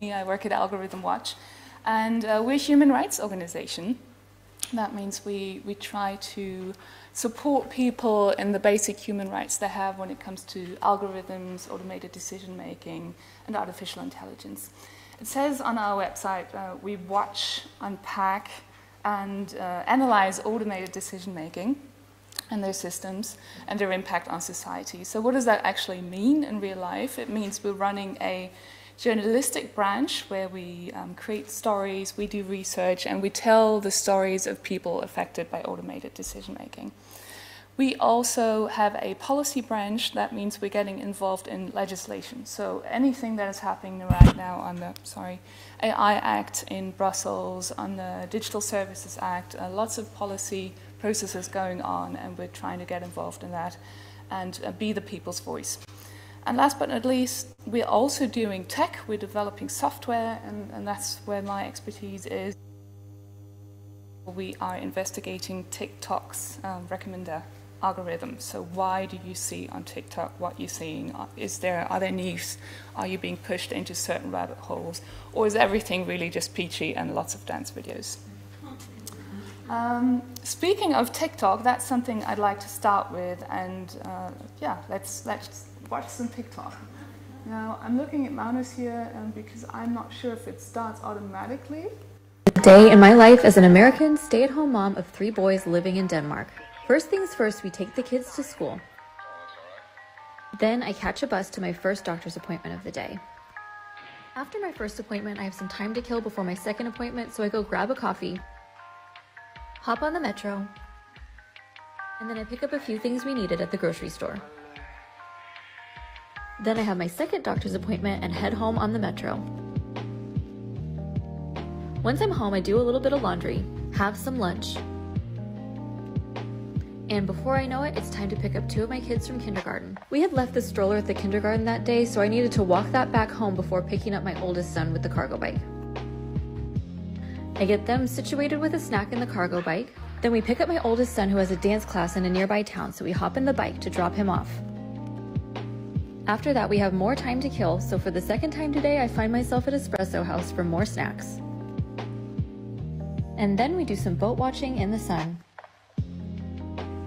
I work at AlgorithmWatch, and we're a human rights organization. That means we try to support people in the basic human rights they have when it comes to algorithms, automated decision making, and artificial intelligence. It says on our website, we watch, unpack, and analyze automated decision making and their systems and their impact on society. So what does that actually mean in real life? It means we're running a journalistic branch where we create stories, we do research, and we tell the stories of people affected by automated decision making. We also have a policy branch. That means we're getting involved in legislation. So anything that is happening right now on the AI Act in Brussels, on the Digital Services Act, lots of policy processes going on, and we're trying to get involved in that and be the people's voice. And last but not least, we're also doing tech. We're developing software, and that's where my expertise is. We are investigating TikTok's recommender algorithm. So why do you see on TikTok what you're seeing? Are there news? Are you being pushed into certain rabbit holes? Or is everything really just peachy and lots of dance videos? Speaking of TikTok, that's something I'd like to start with, and yeah, let's watch some TikTok. Now, I'm looking at Magnus here because I'm not sure if it starts automatically. A day in my life as an American stay-at-home mom of 3 boys living in Denmark. First things first, we take the kids to school. Then I catch a bus to my first doctor's appointment of the day. After my first appointment, I have some time to kill before my second appointment, so I go grab a coffee, hop on the metro, and then I pick up a few things we needed at the grocery store. Then I have my second doctor's appointment and head home on the metro. Once I'm home, I do a little bit of laundry, have some lunch, and before I know it, it's time to pick up 2 of my kids from kindergarten. We had left the stroller at the kindergarten that day, so I needed to walk that back home before picking up my oldest son with the cargo bike. I get them situated with a snack in the cargo bike. Then we pick up my oldest son who has a dance class in a nearby town, so we hop in the bike to drop him off. After that, we have more time to kill, so for the second time today, I find myself at Espresso House for more snacks. And then we do some boat watching in the sun.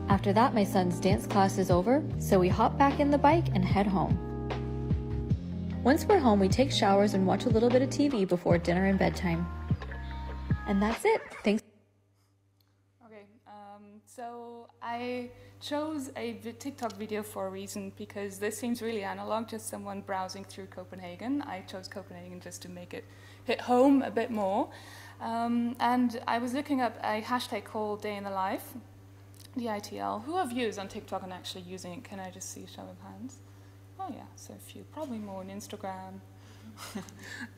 After that, my son's dance class is over, so we hop back in the bike and head home. Once we're home, we take showers and watch a little bit of TV before dinner and bedtime. And that's it. Thanks. Okay, so I chose a TikTok video for a reason, because this seems really analog, just someone browsing through Copenhagen. I chose Copenhagen just to make it hit home a bit more. And I was looking up a hashtag called Day in the Life, DITL. Who of you is on TikTok and actually using it? Can I just see a show of hands? Oh yeah, so a few, probably more on Instagram.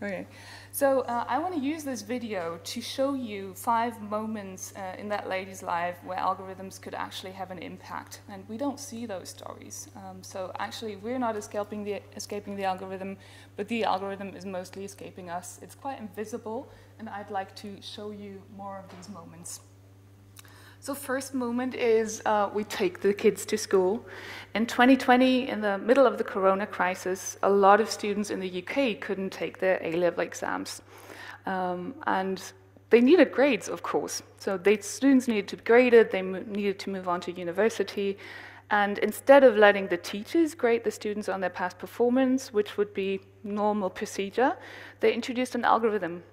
Okay, so I want to use this video to show you 5 moments in that lady's life where algorithms could actually have an impact, and we don't see those stories. So actually, we're not escaping the algorithm, but the algorithm is mostly escaping us. It's quite invisible, and I'd like to show you more of these moments. So first moment is we take the kids to school. In 2020, in the middle of the corona crisis, a lot of students in the UK couldn't take their A-level exams. And they needed grades, of course. So students needed to be graded, they needed to move on to university. And instead of letting the teachers grade the students on their past performance, which would be normal procedure, they introduced an algorithm.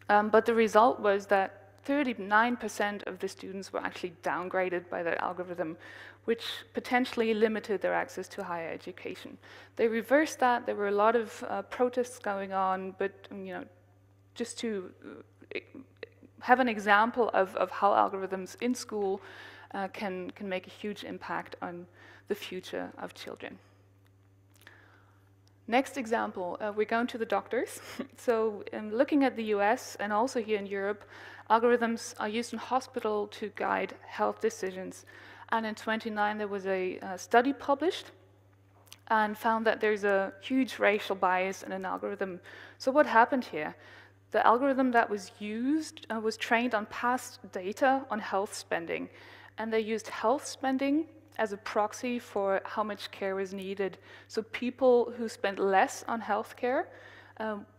But the result was that 39% of the students were actually downgraded by the algorithm, which potentially limited their access to higher education. They reversed that. There were a lot of protests going on, but just to have an example of how algorithms in school can make a huge impact on the future of children. Next example, we're going to the doctors. So looking at the US and also here in Europe, algorithms are used in hospital to guide health decisions. And in 2009, there was a study published and found that there's a huge racial bias in an algorithm. So what happened here? The algorithm that was used was trained on past data on health spending. And they used health spending as a proxy for how much care is needed. So people who spend less on healthcare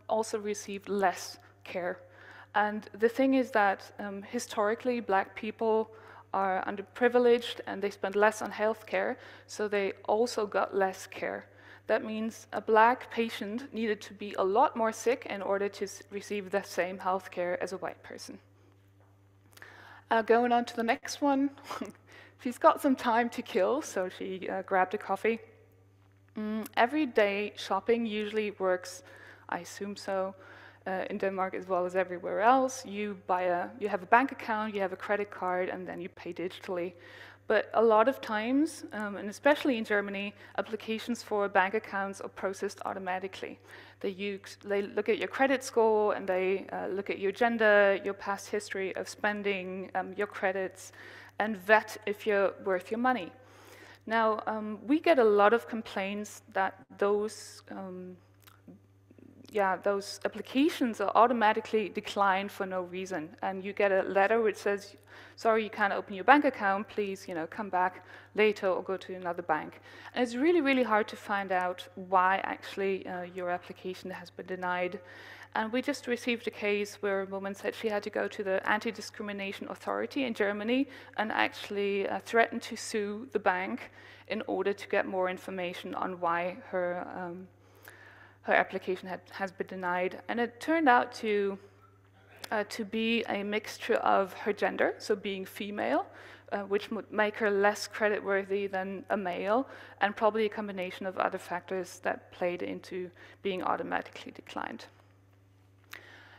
also receive less care. And the thing is that historically, black people are underprivileged and they spend less on healthcare, so they also got less care. That means a black patient needed to be a lot more sick in order to receive the same healthcare as a white person. Going on to the next one. She's got some time to kill, so she grabbed a coffee. Everyday shopping usually works, I assume so, in Denmark as well as everywhere else. You have a bank account, you have a credit card, and then you pay digitally. But a lot of times, and especially in Germany, applications for bank accounts are processed automatically. They look at your credit score, and they look at your gender, your past history of spending, your credits, and vet if you're worth your money. Now, we get a lot of complaints that those applications are automatically declined for no reason. And you get a letter which says, sorry, you can't open your bank account, please, come back later or go to another bank. And it's really, really hard to find out why actually your application has been denied. And we just received a case where a woman said she had to go to the anti-discrimination authority in Germany and actually threatened to sue the bank in order to get more information on why her application has been denied. And it turned out to be a mixture of her gender, so being female, which would make her less creditworthy than a male, and probably a combination of other factors that played into being automatically declined.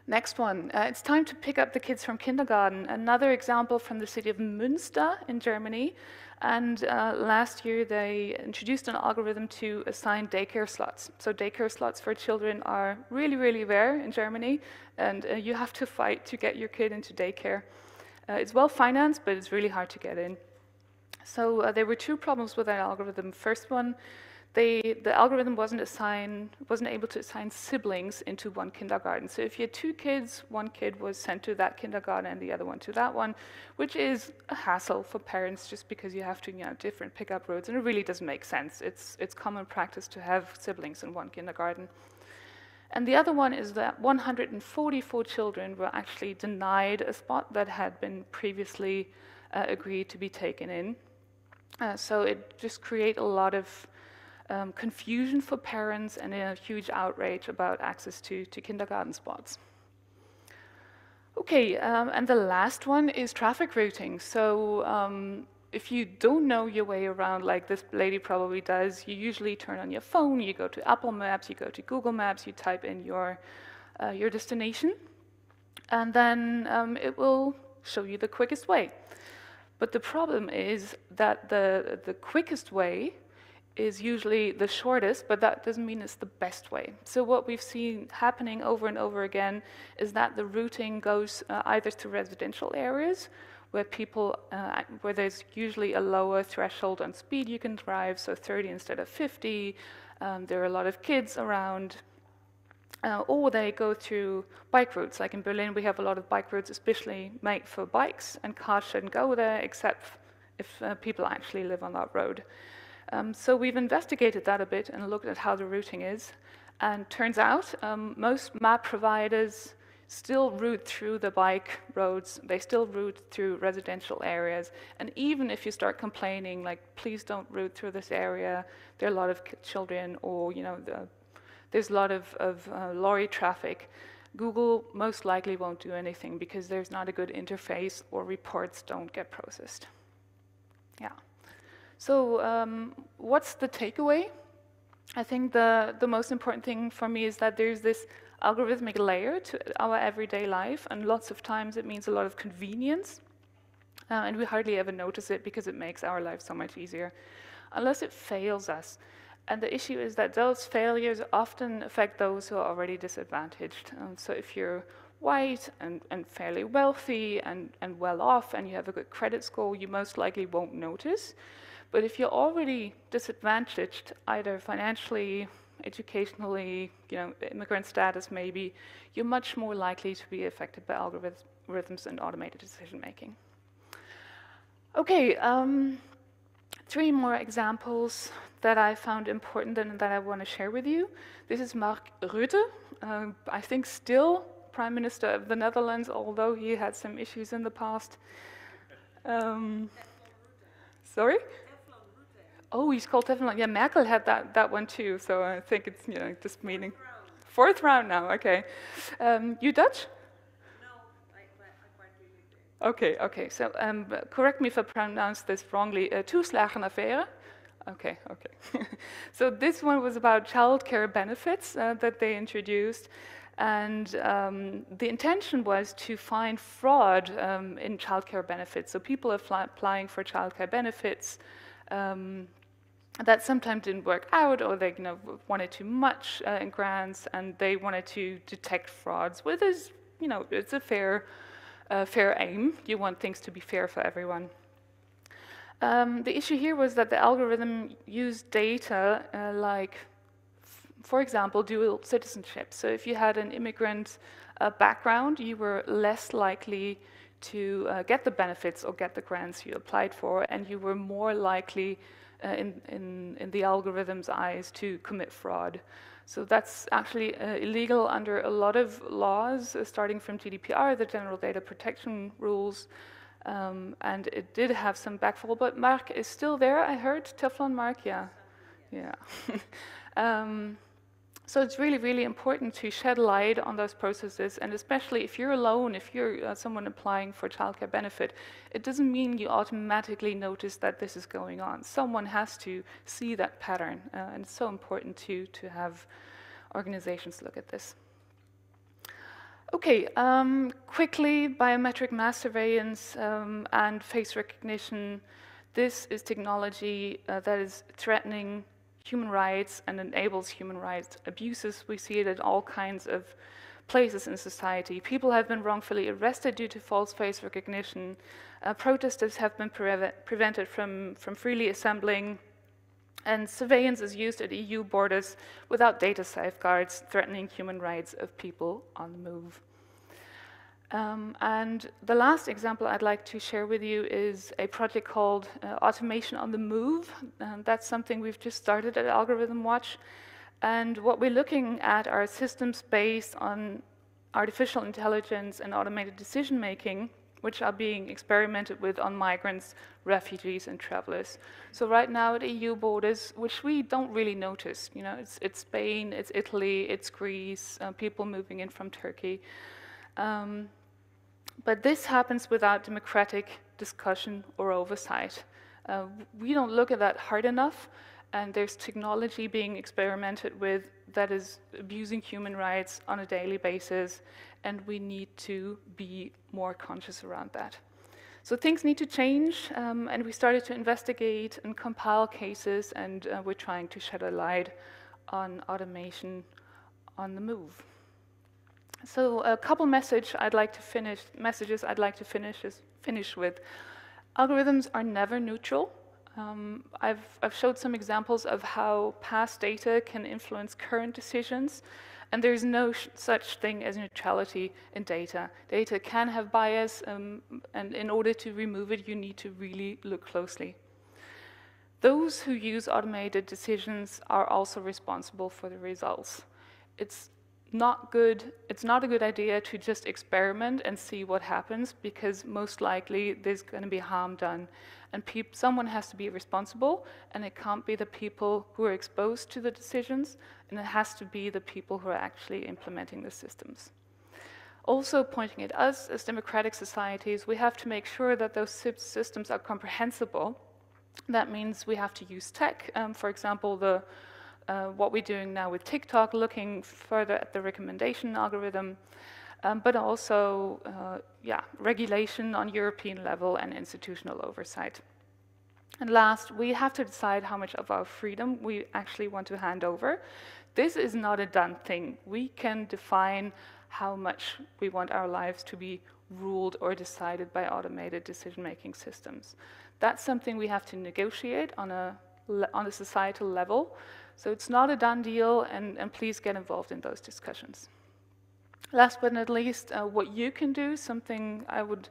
Next one, it's time to pick up the kids from kindergarten. Another example from the city of Münster in Germany. And last year they introduced an algorithm to assign daycare slots. So daycare slots for children are really, really rare in Germany, and you have to fight to get your kid into daycare. It's well financed, but it's really hard to get in. So there were two problems with that algorithm. First one, the algorithm wasn't able to assign siblings into one kindergarten. So if you had two kids, one kid was sent to that kindergarten and the other one to that one, which is a hassle for parents just because you have to, different pickup roads, and it really doesn't make sense. It's common practice to have siblings in one kindergarten. And the other one is that 144 children were actually denied a spot that had been previously agreed to be taken in. So it just created a lot of confusion for parents and a huge outrage about access to kindergarten spots. Okay, and the last one is traffic routing. So if you don't know your way around like this lady probably does, you usually turn on your phone, you go to Apple Maps, you go to Google Maps, you type in your destination, and then it will show you the quickest way. But the problem is that the quickest way is usually the shortest, but that doesn't mean it's the best way. So what we've seen happening over and over again is that the routing goes either to residential areas where there's usually a lower threshold on speed you can drive, so 30 instead of 50. There are a lot of kids around. Or they go through bike routes. Like in Berlin, we have a lot of bike routes especially made for bikes, and cars shouldn't go there except if people actually live on that road. So we've investigated that a bit and looked at how the routing is. And turns out most map providers still route through the bike roads. They still route through residential areas. And even if you start complaining, like, please don't route through this area, there are a lot of children, or there's a lot of lorry traffic, Google most likely won't do anything because there's not a good interface or reports don't get processed. Yeah. So what's the takeaway? I think the most important thing for me is that there's this algorithmic layer to our everyday life, and lots of times it means a lot of convenience, and we hardly ever notice it because it makes our life so much easier, unless it fails us. And the issue is that those failures often affect those who are already disadvantaged. So if you're white and fairly wealthy and well off and you have a good credit score, you most likely won't notice. But if you're already disadvantaged, either financially, educationally, immigrant status maybe, you're much more likely to be affected by algorithms and automated decision making. Okay, Three more examples that I found important and that I want to share with you. This is Mark Rutte, I think still Prime Minister of the Netherlands, although he had some issues in the past. Sorry? Oh, he's called Teflon. Yeah, Merkel had that one too, so I think it's, just meaning. Fourth round now, okay. You Dutch? Okay. So correct me if I pronounce this wrongly. Toeslagenaffaire. Okay. So this one was about childcare benefits that they introduced, and the intention was to find fraud in childcare benefits. So people are applying for childcare benefits that sometimes didn't work out, or they wanted too much in grants, and they wanted to detect frauds. Which is, it's a fair aim. You want things to be fair for everyone. The issue here was that the algorithm used data like, for example, dual citizenship. So if you had an immigrant background, you were less likely to get the benefits or get the grants you applied for, and you were more likely in the algorithm's eyes to commit fraud. So that's actually illegal under a lot of laws, starting from GDPR, the General Data Protection Rules, and it did have some backfall, but Mark is still there, I heard. Teflon Mark, yeah. So it's really, really important to shed light on those processes, and especially if you're alone, if you're someone applying for childcare benefit, it doesn't mean you automatically notice that this is going on. Someone has to see that pattern, and it's so important to have organizations look at this. Okay, quickly, biometric mass surveillance and face recognition. This is technology that is threatening human rights and enables human rights abuses. We see it at all kinds of places in society. People have been wrongfully arrested due to false face recognition. Protesters have been prevented from freely assembling. And surveillance is used at EU borders without data safeguards, threatening human rights of people on the move. And the last example I'd like to share with you is a project called Automation on the Move. That's something we've just started at AlgorithmWatch. And what we're looking at are systems based on artificial intelligence and automated decision-making, which are being experimented with on migrants, refugees, and travelers. So right now at EU borders, which we don't really notice, it's Spain, it's Italy, it's Greece, people moving in from Turkey. But this happens without democratic discussion or oversight. We don't look at that hard enough, and there's technology being experimented with that is abusing human rights on a daily basis, and we need to be more conscious around that. So things need to change, and we started to investigate and compile cases, and we're trying to shed a light on automation on the move. So a couple messages I'd like to finish with. Algorithms are never neutral. I've showed some examples of how past data can influence current decisions, and there's no such thing as neutrality in data. Data can have bias, and in order to remove it, you need to really look closely. Those who use automated decisions are also responsible for the results. It's not a good idea to just experiment and see what happens, because most likely there's going to be harm done. And someone has to be responsible, and it can't be the people who are exposed to the decisions, and it has to be the people who are actually implementing the systems. Also pointing at us as democratic societies, we have to make sure that those systems are comprehensible. That means we have to use tech, for example, what we're doing now with TikTok, looking further at the recommendation algorithm, but also regulation on European level and institutional oversight. And last, we have to decide how much of our freedom we actually want to hand over. This is not a done thing. We can define how much we want our lives to be ruled or decided by automated decision-making systems. That's something we have to negotiate on a societal level. So it's not a done deal, and please get involved in those discussions. Last but not least, what you can do, something I would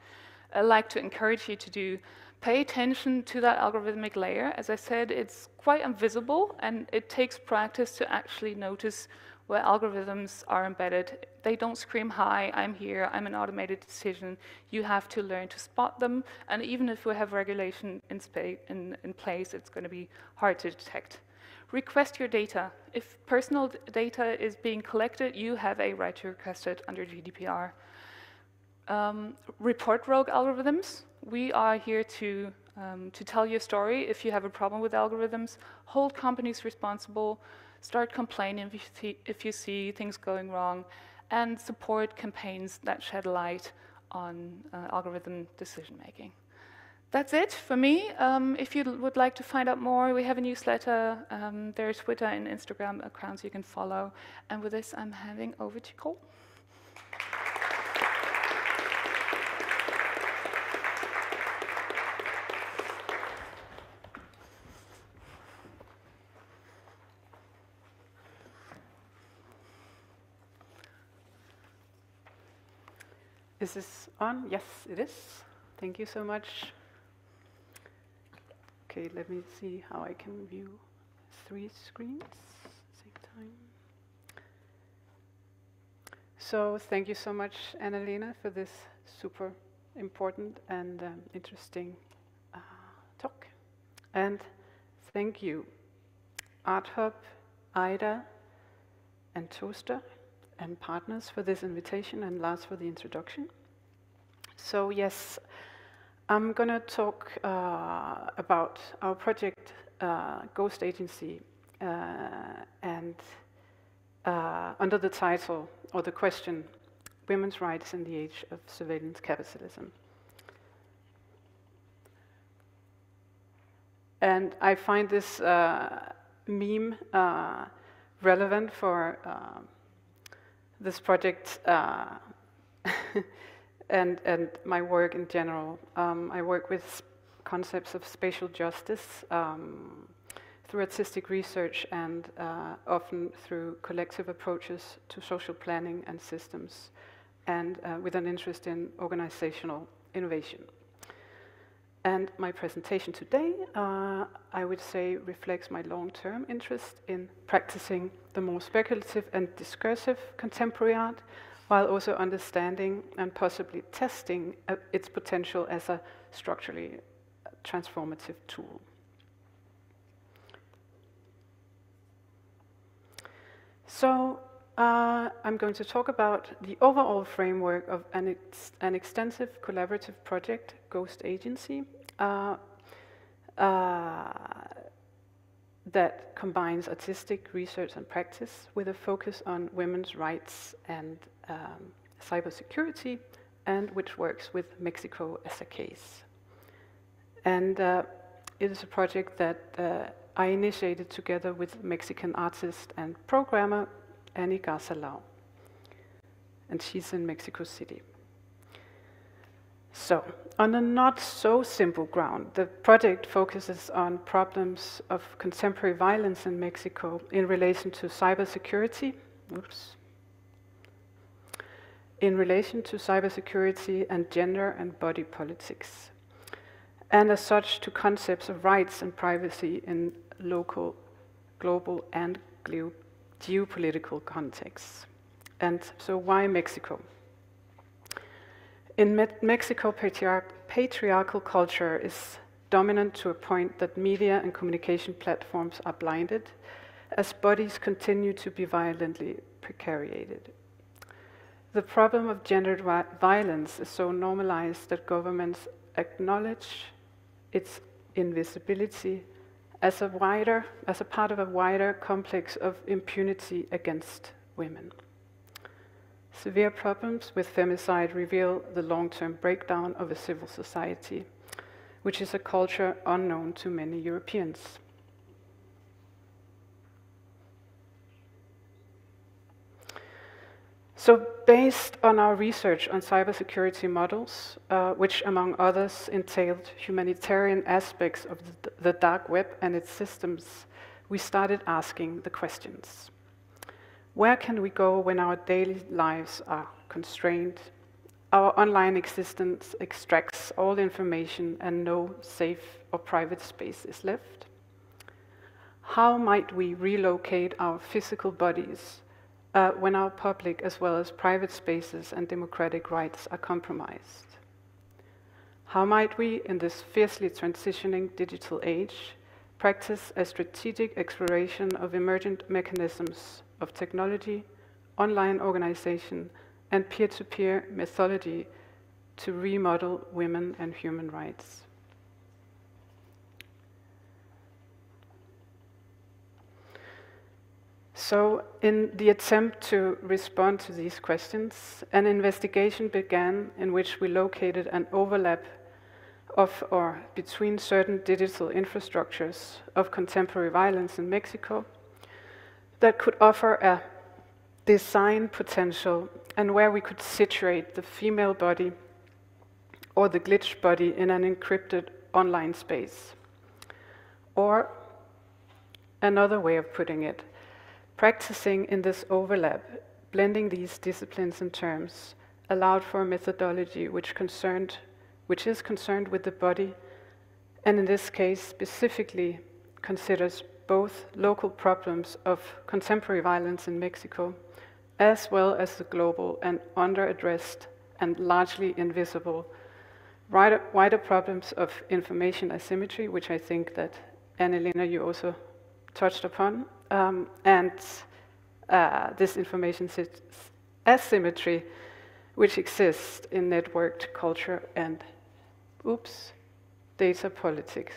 like to encourage you to do. Pay attention to that algorithmic layer. As I said, it's quite invisible, and it takes practice to actually notice where algorithms are embedded. They don't scream, "Hi, I'm here, I'm an automated decision." You have to learn to spot them, and even if we have regulation in place, it's going to be hard to detect. Request your data. If personal data is being collected, you have a right to request it under GDPR. Report rogue algorithms. We are here to tell your story. If you have a problem with algorithms, hold companies responsible, start complaining if you see things going wrong, and support campaigns that shed light on algorithm decision making. That's it for me. If you would like to find out more, we have a newsletter. There's Twitter and Instagram accounts you can follow. And with this, I'm handing over to Gro. Is this on? Yes, it is. Thank you so much. Okay, let me see how I can view 3 screens at the same time. So thank you so much, Anna Lena, for this super important and interesting talk. And thank you, ArtHub, IDA, and Toaster, and partners for this invitation, and Lars for the introduction. So yes, I'm going to talk about our project, Ghost Agency, and under the title, or the question, Women's Rights in the Age of Surveillance Capitalism. And I find this meme relevant for this project and my work in general. I work with concepts of spatial justice through artistic research and often through collective approaches to social planning and systems, and with an interest in organizational innovation. And my presentation today, I would say, reflects my long-term interest in practicing the more speculative and discursive contemporary art, while also understanding and possibly testing its potential as a structurally transformative tool. So I'm going to talk about the overall framework of an extensive collaborative project, Ghost Agency, that combines artistic research and practice with a focus on women's rights and cybersecurity, and which works with Mexico as a case. And it is a project that I initiated together with Mexican artist and programmer Anna Gro Sarauw, and she's in Mexico City. So, on a not so simple ground, the project focuses on problems of contemporary violence in Mexico in relation to cybersecurity, and gender and body politics, and as such to concepts of rights and privacy in local, global, and geopolitical contexts. And so why Mexico? In Mexico, patriarchal culture is dominant to a point that media and communication platforms are blinded, as bodies continue to be violently precariated. The problem of gendered violence is so normalized that governments acknowledge its invisibility as a part of a wider complex of impunity against women. Severe problems with femicide reveal the long-term breakdown of a civil society, which is a culture unknown to many Europeans. So based on our research on cybersecurity models, which among others entailed humanitarian aspects of the dark web and its systems, we started asking the questions. Where can we go when our daily lives are constrained? our online existence extracts all information and no safe or private space is left? How might we relocate our physical bodies when our public as well as private spaces and democratic rights are compromised? How might we, in this fiercely transitioning digital age, practice a strategic exploration of emergent mechanisms of technology, online organization, and peer-to-peer methodology to remodel women and human rights? So, in the attempt to respond to these questions, an investigation began in which we located an overlap of or between certain digital infrastructures of contemporary violence in Mexico that could offer a design potential and where we could situate the female body or the glitched body in an encrypted online space. Or, another way of putting it, practicing in this overlap, blending these disciplines and terms, allowed for a methodology which is concerned with the body, and in this case specifically considers both local problems of contemporary violence in Mexico, as well as the global and under-addressed and largely invisible wider problems of information asymmetry, which I think that Anna Lena, you also touched upon, and this information asymmetry which exists in networked culture and data politics.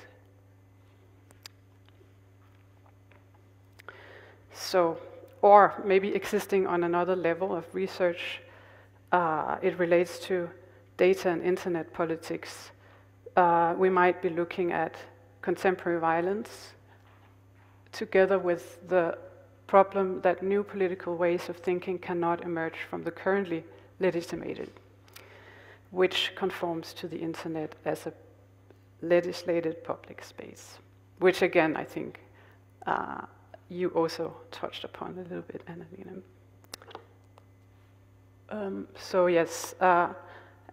So, or maybe existing on another level of research, it relates to data and internet politics. We might be looking at contemporary violence together with the problem that new political ways of thinking cannot emerge from the currently legitimated, which conforms to the internet as a legislated public space, which again I think you also touched upon a little bit, Anna Lena. So yes,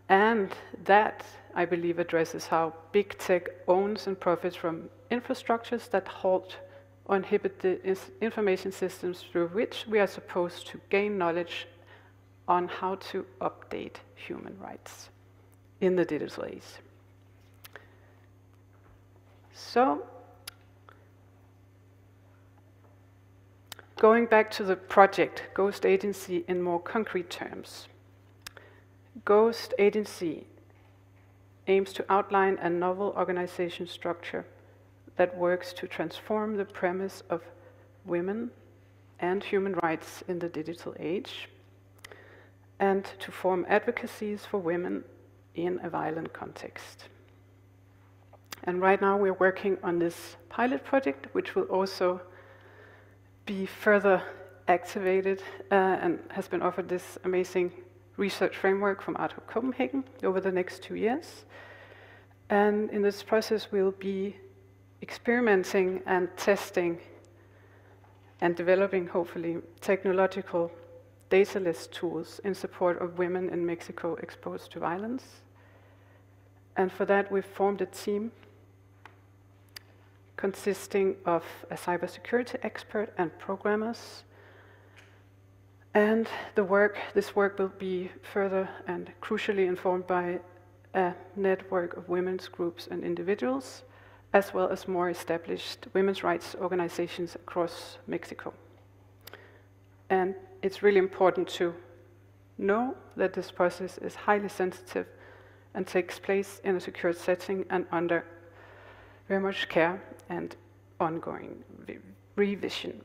and that I believe addresses how big tech owns and profits from infrastructures that halt or inhibit the information systems through which we are supposed to gain knowledge on how to update human rights in the digital age. So, going back to the project, Ghost Agency in more concrete terms. Ghost Agency aims to outline a novel organization structure that works to transform the premise of women and human rights in the digital age, and to form advocacies for women in a violent context. And right now we're working on this pilot project, which will also be further activated and has been offered this amazing research framework from Art of Copenhagen over the next 2 years. And in this process we'll be experimenting and testing and developing, hopefully, technological dataless tools in support of women in Mexico exposed to violence. And for that we've formed a team consisting of a cybersecurity expert and programmers. And this work will be further and crucially informed by a network of women's groups and individuals, as well as more established women's rights organizations across Mexico. And it's really important to know that this process is highly sensitive and takes place in a secure setting and under very much care and ongoing revision.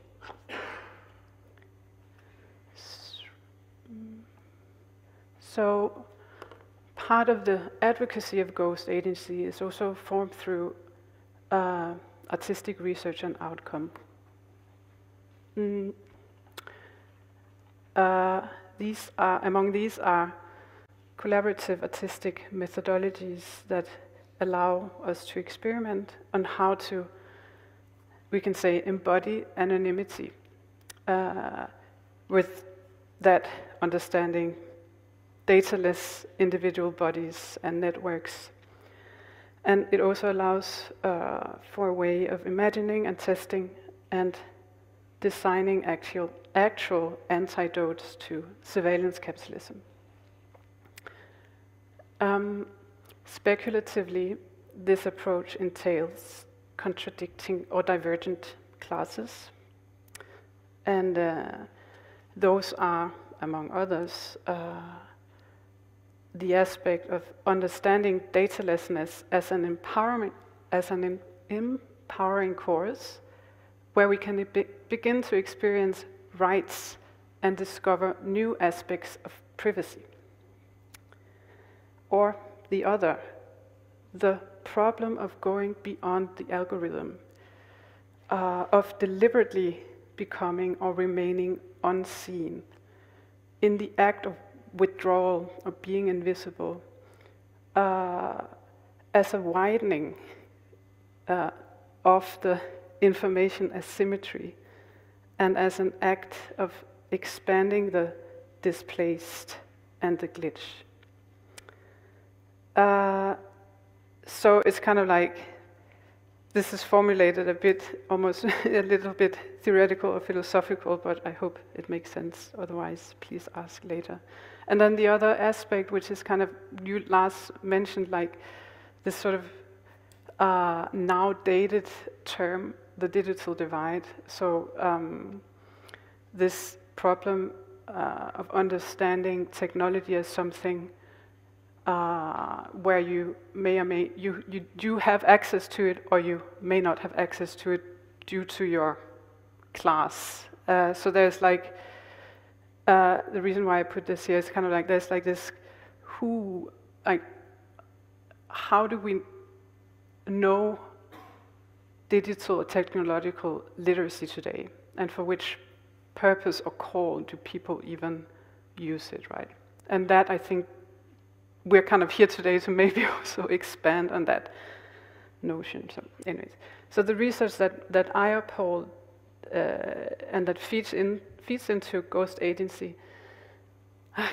So part of the advocacy of Ghost Agency is also formed through artistic research and outcome. Among these are collaborative artistic methodologies that allow us to experiment on how to, we can say, embody anonymity with that understanding dataless individual bodies and networks. And it also allows for a way of imagining and testing and designing actual antidotes to surveillance capitalism. Speculatively, this approach entails contradicting or divergent classes, and those are, among others, the aspect of understanding datalessness as an empowering course, where we can begin to experience rights and discover new aspects of privacy. Or the other, the problem of going beyond the algorithm, of deliberately becoming or remaining unseen in the act of withdrawal or being invisible, as a widening of the information asymmetry and as an act of expanding the displaced and the glitch. So it's kind of like, this is formulated a bit, almost a little bit theoretical or philosophical, but I hope it makes sense. Otherwise, please ask later. And then the other aspect, which is kind of, you last mentioned, like this sort of now dated term, the digital divide. So this problem of understanding technology as something where you may or may, you do have access to it, or you may not have access to it due to your class. So there's like, the reason why I put this here is kind of like, there's like this, how do we know digital or technological literacy today, and for which purpose or call do people even use it, right? And that, I think, we're kind of here today to maybe also expand on that notion. So anyways, so the research that I uphold and that feeds into Ghost Agency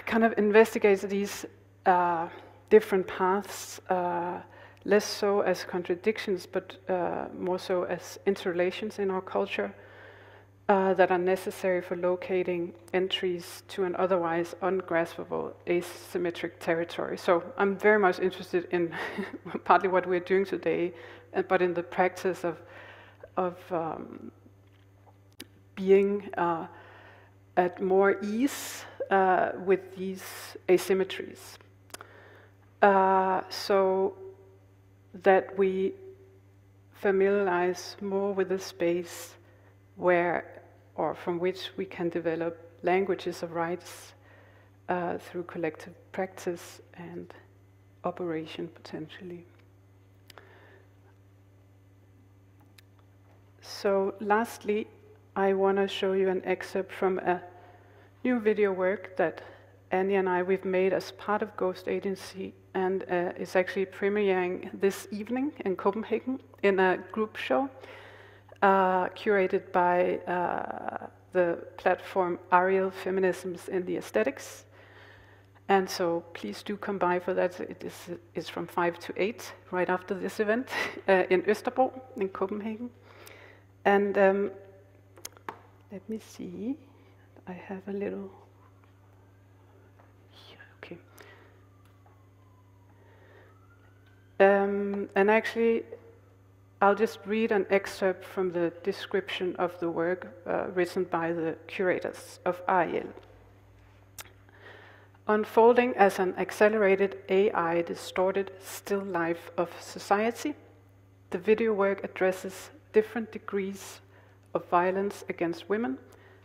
kind of investigates these different paths, less so as contradictions, but more so as interrelations in our culture that are necessary for locating entries to an otherwise ungraspable asymmetric territory. So I'm very much interested in partly what we're doing today, but in the practice of being at more ease with these asymmetries. So that we familiarize more with a space where, or from which we can develop languages of rights through collective practice and operation, potentially. So lastly, I want to show you an excerpt from a new video work that Annie and we've made as part of Ghost Agency, and it's actually premiering this evening in Copenhagen in a group show curated by the platform Ariel Feminisms in the Aesthetics. And so please do come by for that. It's from 5 to 8, right after this event, in Østerbro in Copenhagen. And let me see, I have a little, okay. And actually, I'll just read an excerpt from the description of the work written by the curators of Ariel. Unfolding as an accelerated AI-distorted still life of society, the video work addresses different degrees of violence against women,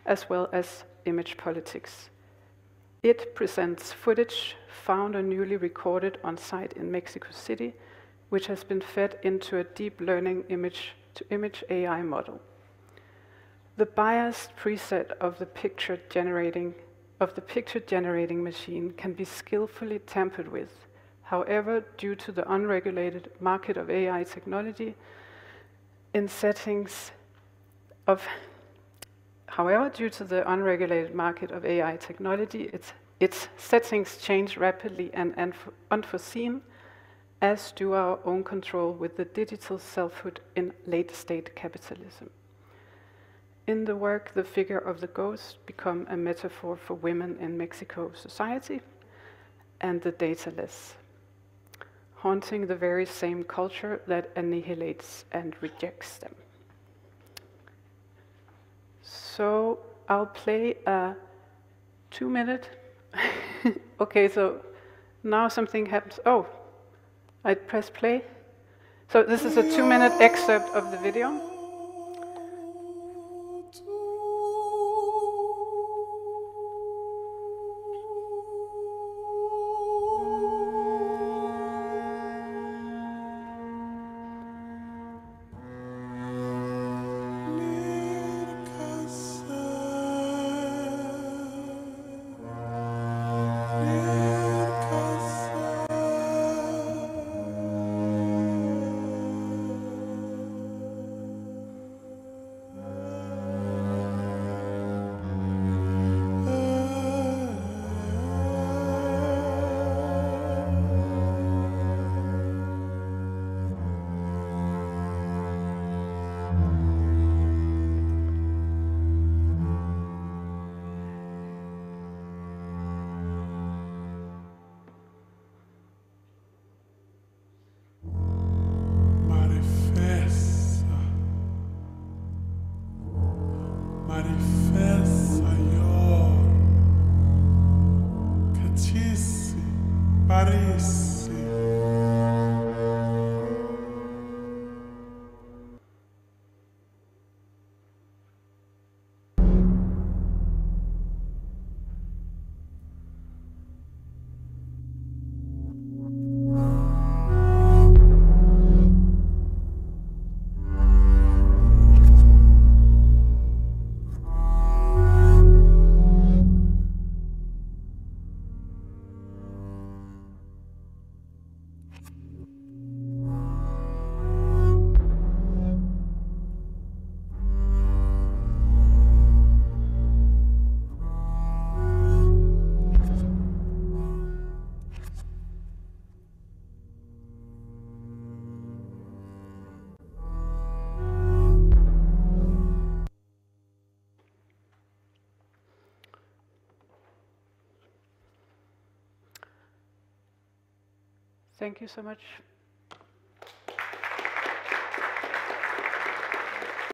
as well as image politics. It presents footage found or newly recorded on site in Mexico City, which has been fed into a deep learning image-to-image AI model. The biased preset of the picture generating machine can be skillfully tampered with. However, due to the unregulated market of AI technology, its settings Its settings change rapidly and unforeseen, as do our own control with the digital selfhood in late-state capitalism. In the work, the figure of the ghost becomes a metaphor for women in Mexico society and the dataless, haunting the very same culture that annihilates and rejects them. So I'll play a 2-minute. Okay, so now something happens. Oh, I press play. So this is a 2-minute excerpt of the video. Thank you so much.